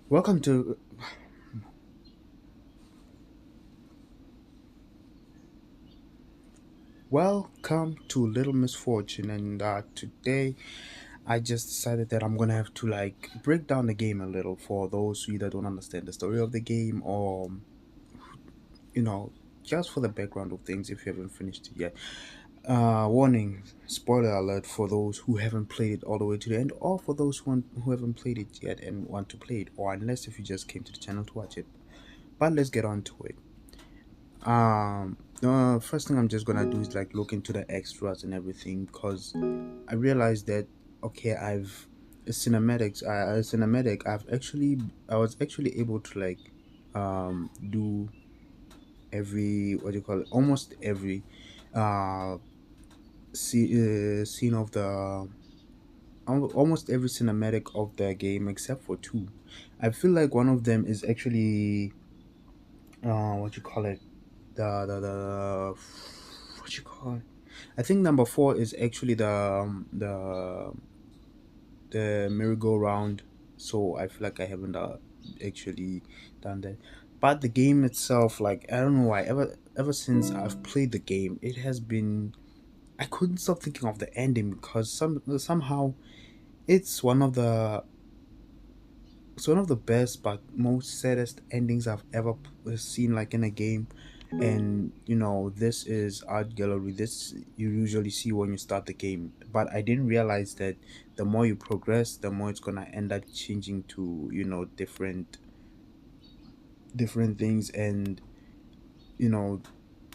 Welcome to Little Misfortune, and today I just decided that I'm gonna have to break down the game a little for those who either don't understand the story of the game or you know just for the background of things if you haven't finished it yet. Warning, spoiler alert for those who haven't played it all the way to the end, or for those who haven't played it yet and want to play it, or unless if you just came to the channel to watch it. But let's get on to it. First thing I'm just gonna do is look into the extras and everything because I realized that okay, cinematic. I was actually able to do every what do you call it, almost every uh scene of the almost every cinematic of the game except for two. I feel like one of them is actually what you call it, the what you call it. I think number four is actually the merry-go-round. So I feel like I haven't actually done that. But the game itself, like I don't know why, ever since I've played the game, it has been I couldn't stop thinking of the ending because somehow it's one of the it's one of the best but most saddest endings I've ever seen like in a game. And this is art gallery. This you usually see when you start the game, but I didn't realize that the more you progress, the more it's gonna end up changing to different things. And you know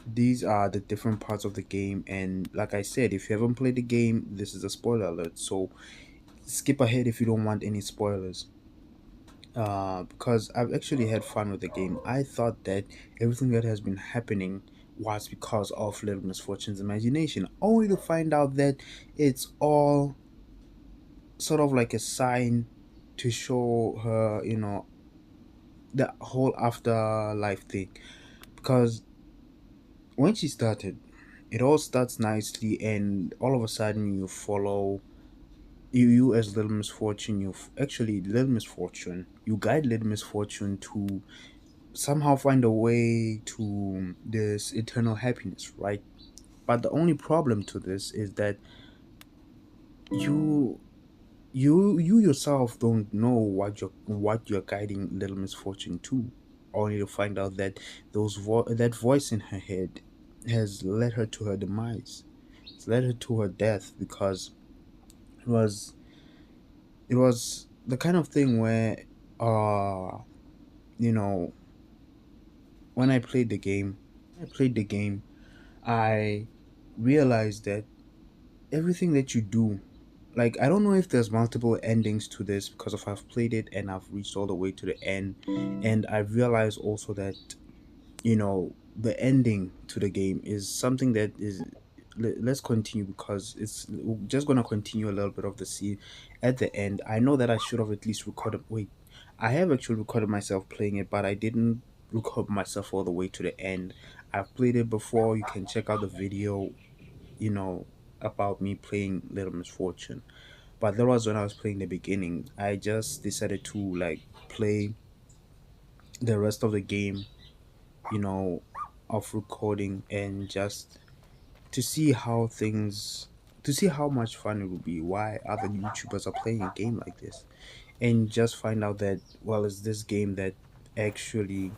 these are the different parts of the game. And like I said, if you haven't played the game, this is a spoiler alert, so skip ahead if you don't want any spoilers. Because I've actually had fun with the game. I thought that everything that has been happening was because of Little Misfortune's imagination, only to find out that it's all sort of like a sign to show her, the whole afterlife thing. Because when she started, it all starts nicely, and all of a sudden you follow you as Little Misfortune. Actually Little Misfortune. You guide Little Misfortune to somehow find a way to this eternal happiness, right? But the only problem to this is that you you yourself don't know what you're guiding Little Misfortune to, only to find out that that voice in her head has led her to her demise. It's led her to her death because it was it was the kind of thing where uh you know when I played the game, I realized that everything that you do, like I don't know if there's multiple endings to this because of I've played it and I've reached all the way to the end, and I realized also that the ending to the game is something that is let's continue because it's we're just gonna continue a little bit of the scene at the end. I know that I should have at least recorded. Wait, I have actually recorded myself playing it, but I didn't record myself all the way to the end. I've played it before. You can check out the video, you know, about me playing Little Misfortune. But that was when I was playing the beginning. I just decided to play the rest of the game, you know, of recording and just to see how things to see how much fun it would be, why other YouTubers are playing a game like this, and just find out that well, it's this game actually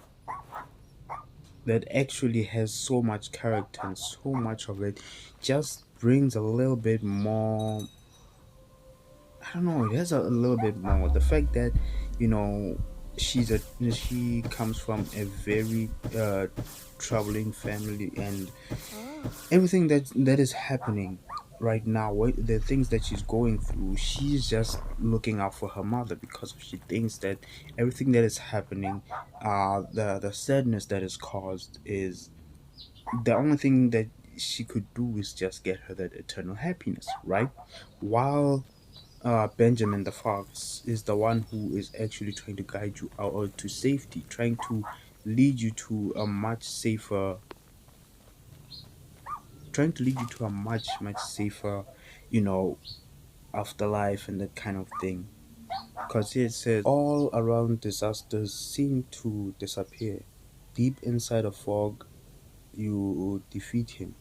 that actually has so much character, and so much of it just brings a little bit more. I don't know, it has a little bit more. The fact that, you know, she comes from a very troubling family, and everything that is happening right now, the things that she's going through, she's just looking out for her mother because she thinks that everything that is happening, the sadness that is caused, is the only thing that she could do is just get her that eternal happiness, right? While Benjamin the Fox is the one who is actually trying to guide you out to safety, trying to lead you to a much safer, much safer, you know, afterlife and that kind of thing. Because here it says, all around disasters seem to disappear. Deep inside a fog, you defeat him.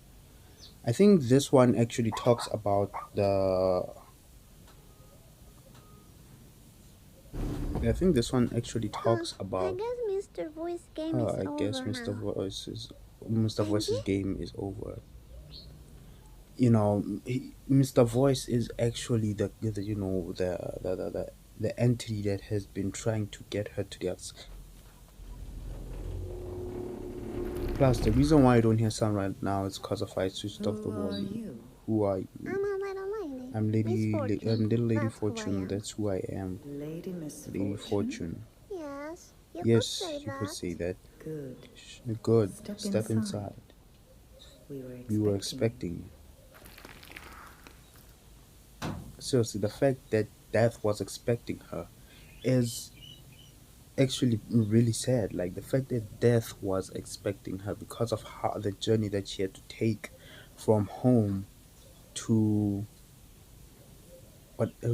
I think this one actually talks about the. I think this one actually Huh, talks I about. guess Mr. Voice game is I guess over now. Mr. Voice's Benji? game is over. Mr. Voice is actually the you know the entity that has been trying to get her to the outs. Plus, the reason why I don't hear sound right now is because of I switched off the Who are volume. you? Who are you? I'm a little lady. I'm Misfortune. Little Lady That's who I Fortune. am. That's who I am. Lady Lady Misfortune? Fortune. Yes, you could say Yes, you could that. say that. Good. Good. Step Step inside. inside. We were We were expecting you. expecting you. Seriously, the fact that Death was expecting her is actually really sad. Like the fact that Death was expecting her because of how the journey that she had to take from home to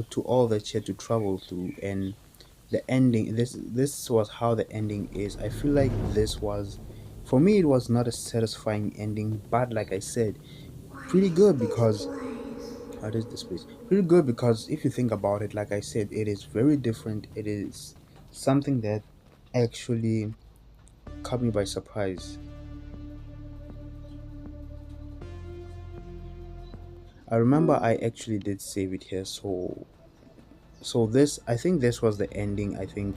to all that she had to travel through, and the ending. This was how the ending is. I feel like this was, for me, it was not a satisfying ending, but like I said, What pretty is good this because place? how does this place? Pretty good because if you think about it, like I said, it is very different. It is something that actually caught me by surprise. I remember I actually did save it here, so this I think this was the ending. I think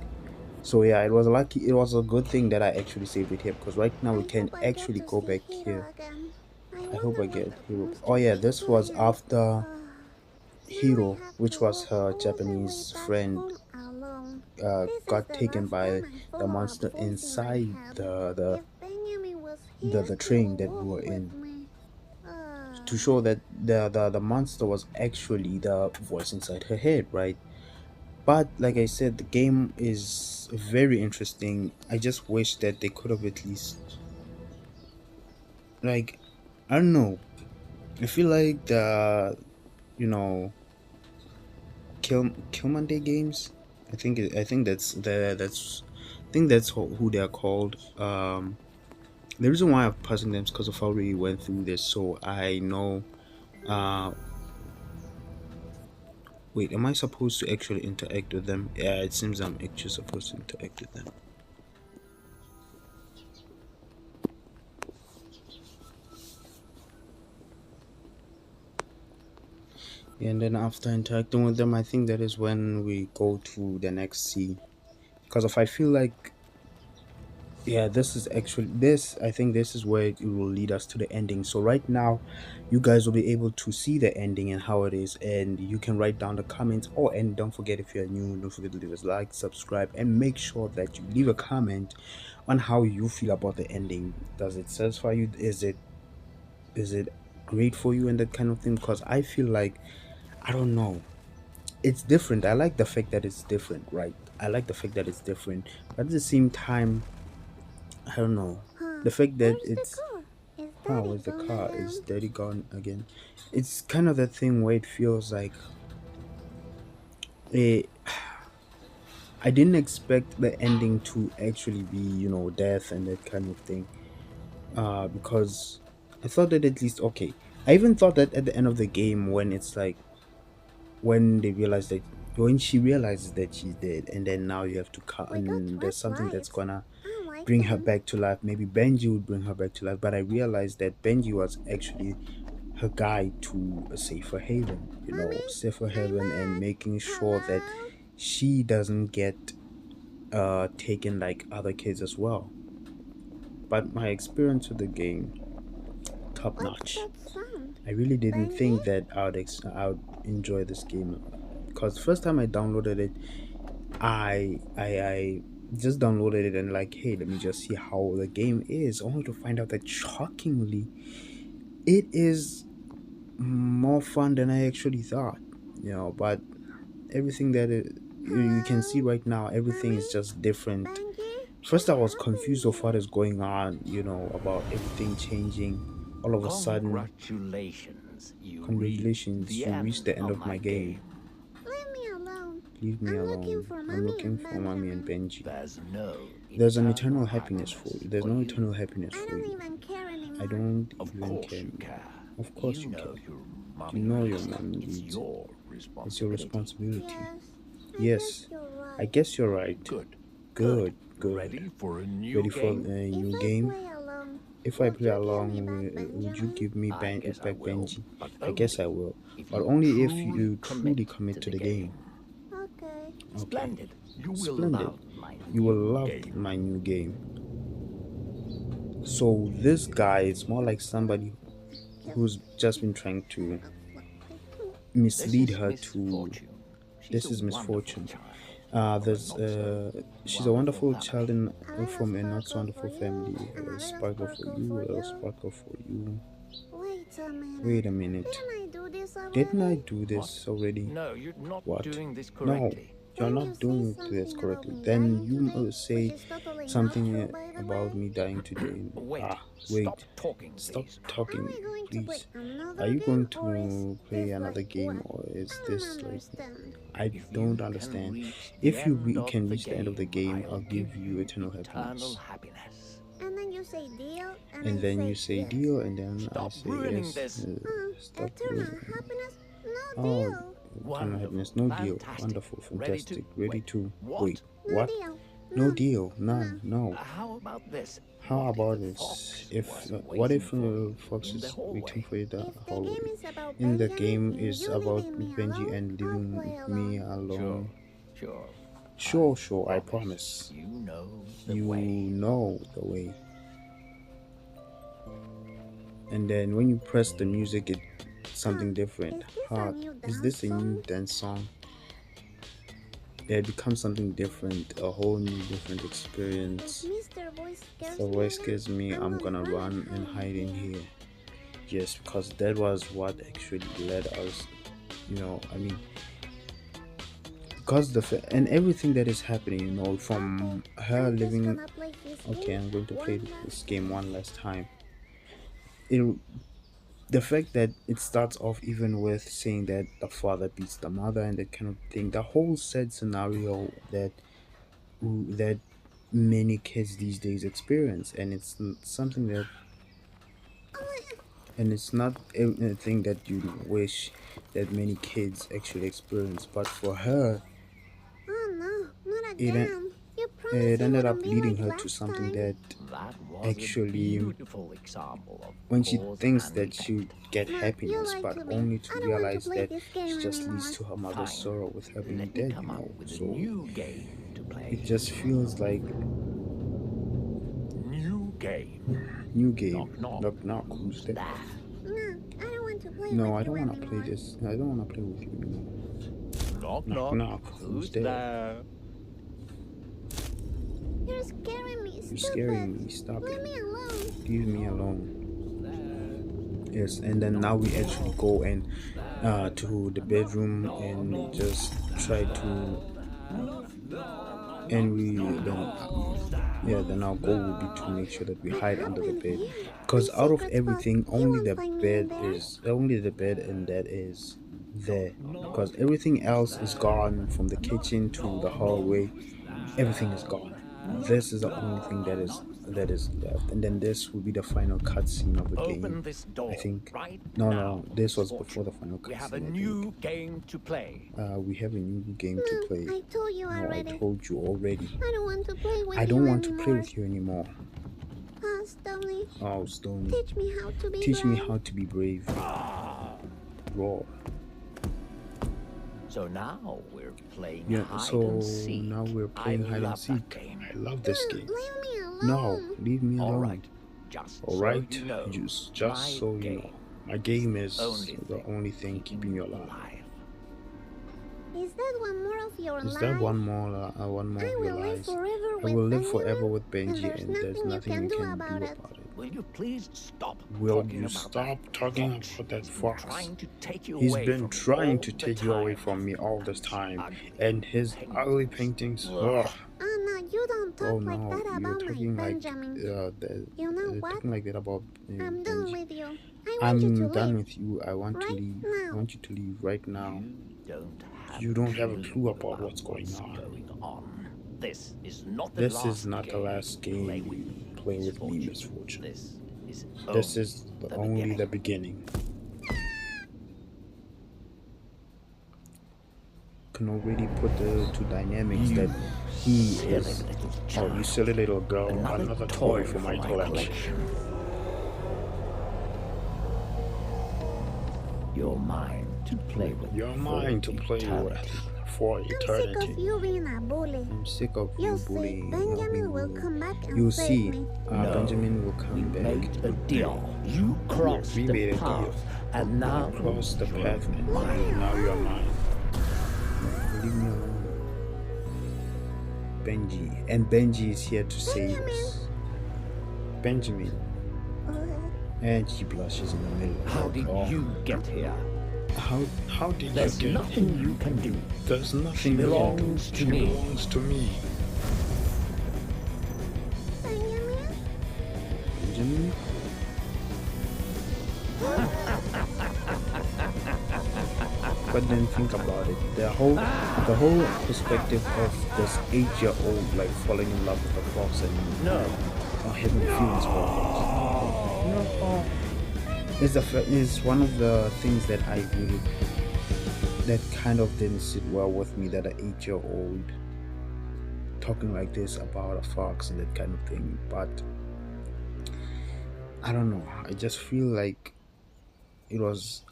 so. Yeah, it was lucky. It was a good thing that I actually saved it here because right now we I can hope I get actually to go see back Hiro here. again. I I hope I wonder what get that Hero. Oh monster yeah, did this to was him. after Now I Hero, have to which was walk her all the way Japanese back friend, home alone. This is got the taken last by time I the follow a monster voice in my inside head. If Benjamin was here, the he train will that we walk were with in, me. to show that the monster was actually the voice inside her head, right? But like I said, the game is very interesting. I just wish that they could have at least, like, I don't know. I feel like the you know Killmonday games. I think I think that's who they are called. The reason why I'm passing them is because of how we went through this, so I know. Uh, Wait, am I supposed to actually interact with them? Yeah, it seems I'm actually supposed to interact with them. Yeah, and then after interacting with them, I think that is when we go to the next scene. Because if I feel like, yeah, this is actually this. I think this is where it will lead us to the ending. So right now, you guys will be able to see the ending and how it is, and you can write down the comments. Oh, and don't forget, if you're new, don't forget to leave us like, subscribe, and make sure that you leave a comment on how you feel about the ending. Does it satisfy you? Is it great for you and that kind of thing? Because I feel like, I don't know, it's different. I like the fact that it's different, right? I like the fact that it's different, but at the same time, I don't know. Huh, The fact that where's the it's, car? Is Daddy where's the gone car? Is again? Daddy gone again? It's kind of that thing where it feels like, eh, I didn't expect the ending to actually be, death and that kind of thing. Because I thought that at least, okay. I even thought that at the end of the game, when it's like, when they realize that, when she realizes that she's dead, and then now you have to cut, We got and there's something that's flashlights. gonna I like bring her them. back to life. Maybe Benji would bring her back to life, but I realized that Benji was actually her guide to a safer haven, Mommy, safer I'm haven, and back. making sure that Hello? she doesn't get taken like other kids as well. But my experience with the game, top What's notch. that sound? I really didn't Benji? think that I would enjoy this game, because the first time I downloaded it, I just downloaded it and like, hey, let me just see how the game is, only to find out that shockingly, it is more fun than I actually thought. But everything that you can see Hello? right now, everything is Mommy? just different. Benji? First, What I was happened confused of what here? is going on, about everything changing. All of a sudden, Congratulations, you reached congratulations, the you reached end the end of of my my game. game. Leave me alone. Leave me I'm looking alone. for I'm Mommy looking and for mommy and Benjamin. Benji. There's no There's an eternal eternal happiness for happiness you. There's for no you. eternal happiness I for don't you. even care I anymore. don't Of even course care you anymore. care. Of course You you know care. your You mommy know your needs it. mom It's needs it. your It's your responsibility. responsibility. Yes, I guess Yes, you're I right. guess you're right. Good. Good. Good, good. Ready for a new Ready for a game? If new I game? play alone, If I would play you give me along, back would you Benjamin? give me I guess I back will, Benji? but I guess I only will. if But you only if truly you commit truly commit to to the the game. game. Okay. Okay. Splendid. You will Splendid. love my You will new love game. my new game. So this guy is more like somebody who's just been trying to This mislead is her Miss to Fortune. She's this a is wonderful misfortune. child from a There's not so she's a wonderful wonderful child family. A in little from a not so sparkle for wonderful you, family. and a A little sparkle for sparkle you, for a little you. sparkle for you. Wait a Wait minute. a minute. Didn't I do this Didn't I already? do What? this already? No, you're not What? doing this No, correctly. you're Then you not say doing this something about correctly. me Then dying you today, which say is totally not something true, by the about way. me dying today. Wait. Wait. Stop talking, Stop please. Are talking, we going to play please. Are another you going game, or is to play this like another what? game, or is I this don't like understand. I If don't you can understand? reach the If you end of can the reach the end of the game, game, I'll I'll give give you you eternal eternal happiness. happiness. And then you say deal, and And I then you say say yes. deal, and then I Stop say ruining yes. this. Stop. Eternal happiness? No Oh, deal. eternal happiness. Wonderful. No deal. Fantastic. Wonderful. Ready to Fantastic. Ready wait. to What? wait. No What? deal. No No. deal. No. None. No. How about this? How What if about the this? fox If was what waiting if for you Fox in the is waiting hallway? for you in the If the game hallway? is about In the Benjamin game and is you about leaving me Benji alone, and I'll leaving play me alone. alone. Sure. Sure, sure, I promise. You know the You way. know the way. And then when you press the music, it's something different. Is this a Huh? new Is dance this a new song? dance song? Yeah, it becomes something different, a whole new different If experience. Mr. Voice scares The me voice again, scares me, I'm gonna run and hide hide in here. Yes, because that was what actually led us, I mean, because and everything that is happening, from her I'm just living. gonna play this Okay, game I'm going to play one this last game time. one last time. It The fact that it starts off even with saying that the father beats the mother and that kind of thing, the whole sad scenario that many kids these days experience, and it's something that, and it's not a thing that you wish that many kids actually experience, but for her, Oh no, not it en- again. You promised it it ended up wouldn't be leading like her to last something time. that That was a actually, beautiful example of when she cause thinks and that she effect. get Ma, you happiness, lied but to me. only to I don't want to realize play that this it game just leads anymore. to her mother's Fine. sorrow with her being Let me dead, come up with a so new game to it play. just feels like New game. new game. Knock knock. Knock knock, who's there? No, I don't want to play No, with I you don't want to play anymore. this. I don't want to play with you anymore. Knock Knock knock. knock, who's there? You're scaring me. You're Stop scaring it. me. Stop Leave it. me alone. Leave me alone. Yes, and then now we actually go and to the bedroom and just try to, and we then yeah, then our goal will be to make sure that we What hide under the happened bed, here? because My out of secret spot. everything, You won't find me in there. only the bed and that is there, because everything else is gone, from the kitchen to the hallway. Everything is gone. This is the only thing that is left, and then this will be the final cutscene of the game. Open this door I think. right No, now. no, this was Fortune. before the final We have a cutscene. I new think. game to play. We have a new game to No, play. I told you No, I already. told you already. I don't want to play with I you don't want to anymore. play with you anymore. Stoney, Oh, Stone, teach me how to be teach me brave. how to be brave. Roar. So now we're playing Yeah. hide So and seek. now we're playing I hide and love that seek. game. I love this game. Leave me alone. No, leave me All alone. right, just All so right, you know, just my so you game know, my game is only the thing only thing keeping you alive. Is that one more of your Is life? that one more of I your will live lives? forever I with will live Benjamin, forever with and Benji, and there's nothing you can do about it. Will you please stop Will talking you about stop that talking fox? about that He's been fox? trying to take you He's away been from me trying all to the take you away time. from me all this And his time, ugly and his ugly paintings. Ugh. Oh no, you don't talk Oh like no, that you're about my talking like Benjamin. that. You know You're what? talking like that about I'm done Benji. with you. I want you to I'm done leave. with you. I want to Right leave. now. I want you to leave right now. You don't have You don't have a clue clue about about what's going what's on. going on. This is not the This is last not the last game. Play game. with me, Play with me, misfortune. misfortune. This is This only is the only the beginning. beginning. Can already put the two dynamics You that he silly is. little Oh, you child. silly little girl! Another Another toy toy for for my my collection. collection. You're mine to play with You're for mine to play with eternity. for I'm sick of eternity. you being a bully. I'm sick of you You'll see, bullying Benjamin will me. come back and You'll save see, me. No, Benjamin will we come back. made a deal. You crossed We the made a deal. path, and now Cross the you're path, and mine. now you're mine. Leave me alone, Benji. And Benji is here to save us. Benjamin. And she blushes in the middle of How it. did Oh, you get here? how did There's you get nothing here? you can do. There's She nothing you can do. belongs to She me. belongs to me. Benjamin? Benjamin? But then think about it. The whole perspective of this 8-year-old like falling in love with the fox and No. having feelings for the fox. No. Is one of the things that I really that kind of didn't sit well with me, that an 8-year-old talking like this about a fox and that kind of thing. But I don't know. I just feel like it was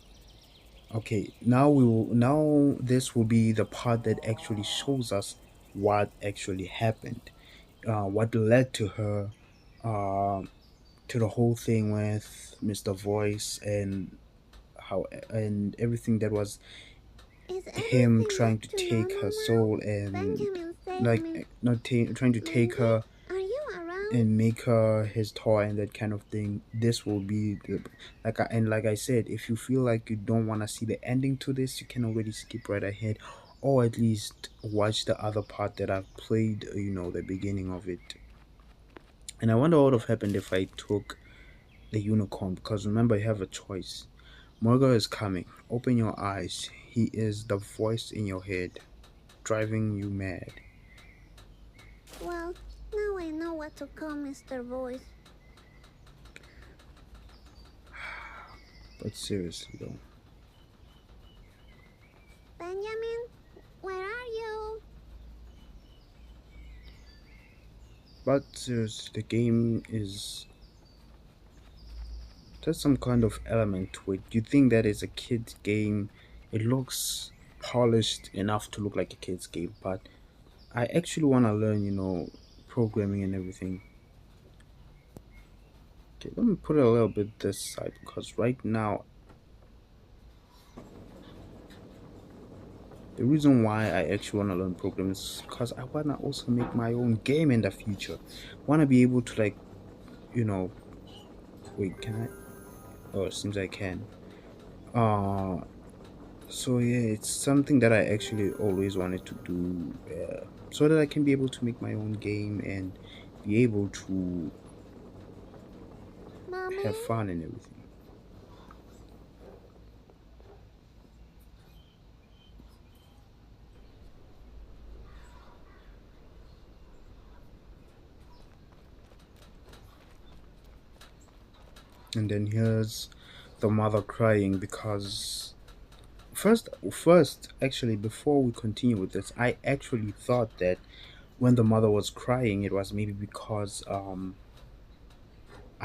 okay. Now this will be the part that actually shows us what actually happened, what led to her, uh, to the whole thing with Mr. Voice and how and everything that was Is him everything trying back to to take normal her now? soul and Benjamin, save like me. not trying to take Benji, her are you around? and make her his toy and that kind of thing. This will be the like I said, if you feel like you don't want to see the ending to this, you can already skip right ahead, or at least watch the other part that I've played. The beginning of it. And I wonder what would have happened if I took the unicorn, because remember, you have a choice. Morgan is coming. Open your eyes. He is the voice in your head, driving you mad. Well, now I know what to call Mr. Voice. But seriously though. Benjamin, where are you? But seriously, the game is there's some kind of element to it. You think that is a kid's game. It looks polished enough to look like a kid's game, but I actually want to learn, programming and everything. Okay, let me put it a little bit this side because right now, the reason why I actually want to learn programming is because I want to also make my own game in the future. Want to be able to you know, wait, can I? Oh, it seems I can. Uh, So yeah, it's something that I actually always wanted to do, so that I can be able to make my own game and be able to Mommy? have fun and everything. And then here's the mother crying because first actually before we continue with this, I actually thought that when the mother was crying, it was maybe because I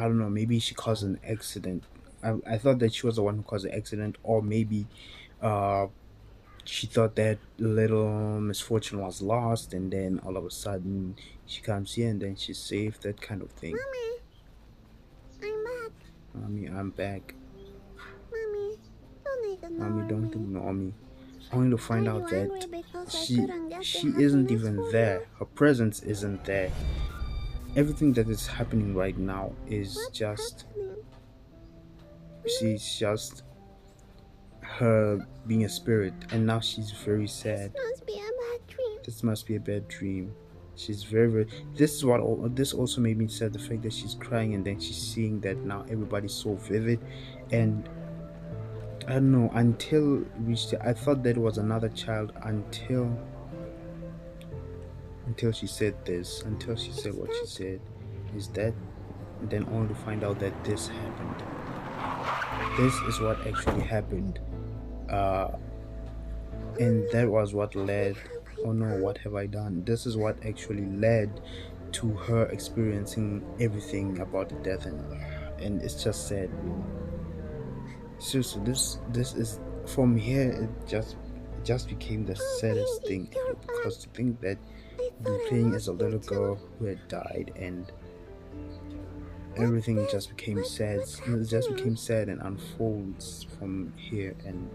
don't know, maybe she caused an accident. I thought that she was the one who caused the accident, or maybe uh she thought that little misfortune was lost, and then all of a sudden she comes here and then she's safe, that kind of thing. Mommy, I'm back. Mommy, I'm back. Mommy, don't Mommy, ignore don't me. ignore me. Only to Are find you out angry that because I she couldn't get the she isn't happiness even for you? there. Her presence isn't there. Everything that is happening right now is What's just, happening? she's just her being a spirit, and now she's very This sad. must be a bad dream. This must be a bad dream. She's very. This is what. This also made me sad. The fact that she's crying and then she's seeing that now everybody's so vivid, and I don't know, until reached. I thought that was another child until she said this, until she said Is what she that said. Is that, and then only to find out that this happened. This is what actually happened. Uh, and that no? was what What led. have I Oh no, done? what have I done? This is what actually led to her experiencing everything about the death, and it's just sad, really. Seriously, this is from here. It just became the Oh, saddest Benji, thing you're ever, back. because to think that I you've been thought I playing as lost a you little too. girl who had died, and What's everything this? just became sad. What's It just happening? became sad and unfolds from here. And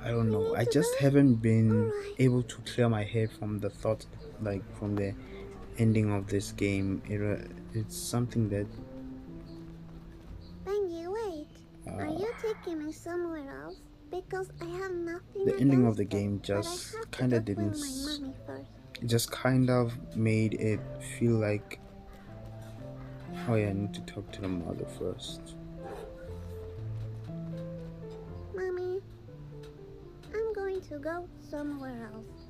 I don't We know. need I to just go? haven't been Alright. able to clear my head from the thoughts, like from the ending of this game. It's something that Benji, wait. Are uh, you taking me somewhere else? Because I have nothing the ending of the against it, game but I just have to kind of talk with didn't. my mommy first. It just kind of made it feel like, oh yeah, I need to talk to the mother first. Mommy, I'm going to go somewhere else.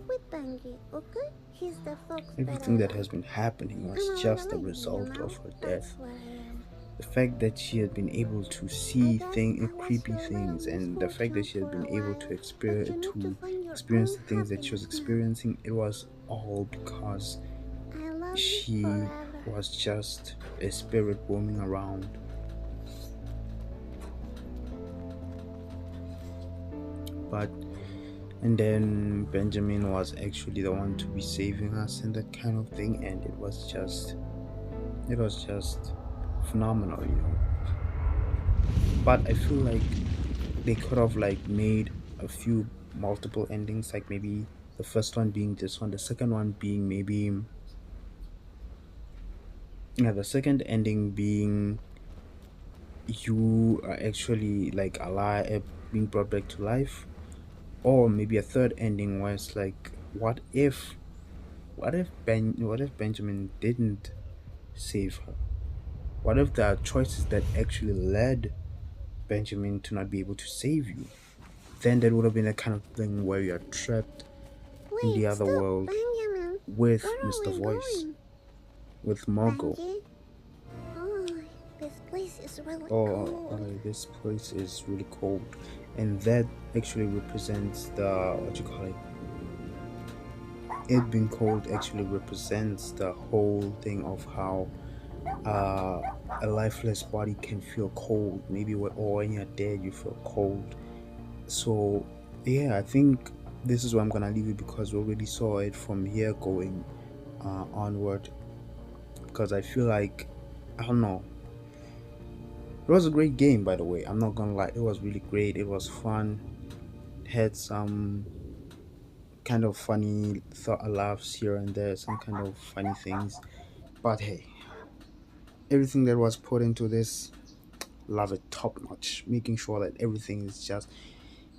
With Benji, okay? He's the fox that Everything I that has like. been happening I'm was a just little a lazy, you result know? of her That's death. what I am. The fact that she had been able to I see guess I was creepy your little things, and the fact that misfortune she had for been a able while. But you need to find your experience own the things that she was happiness now. experiencing, it was all because I love you she forever. was just a spirit roaming around. But and then Benjamin was actually the one to be saving us and that kind of thing, and it was just phenomenal, you know. But I feel like they could have like made a few multiple endings, like maybe the first one being this one, the second one being maybe, yeah, the second ending being you are actually like alive, being brought back to life, or maybe a third ending where it's like, what if Benjamin didn't save her? What if there are choices that actually led Benjamin to not be able to save you? Then that would have been a kind of thing where you're trapped in the Wait, other stop, world Benjamin. with Where are Mr. we Voice, going? with Margot. Benji? Oh, this place is really Or cold. this place is really cold, and that actually represents the, what you call it. It being cold actually represents the whole thing of how uh, a lifeless body can feel cold. Maybe or when you're dead, you feel cold. So yeah, I think this is where I'm gonna leave it, because we already saw it from here going onward. Because I feel like, I don't know. It was a great game, by the way. I'm not gonna lie. It was really great. It was fun. It had some kind of funny thought laughs here and there, some kind of funny things. But hey, everything that was put into this, love it top notch. Making sure that everything is just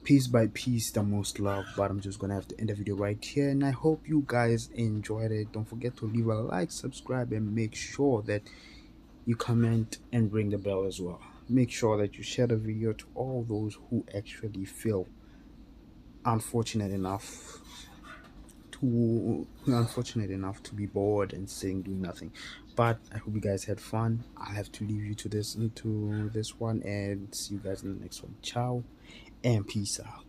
piece by piece the most love. But I'm just gonna have to end the video right here, and I hope you guys enjoyed it. Don't forget to leave a like, subscribe, and make sure that you comment and ring the bell as well. Make sure that you share the video to all those who actually feel unfortunate enough to be bored and sitting doing nothing. But I hope you guys had fun. I have to leave you to this one, and see you guys in the next one. Ciao and peace out.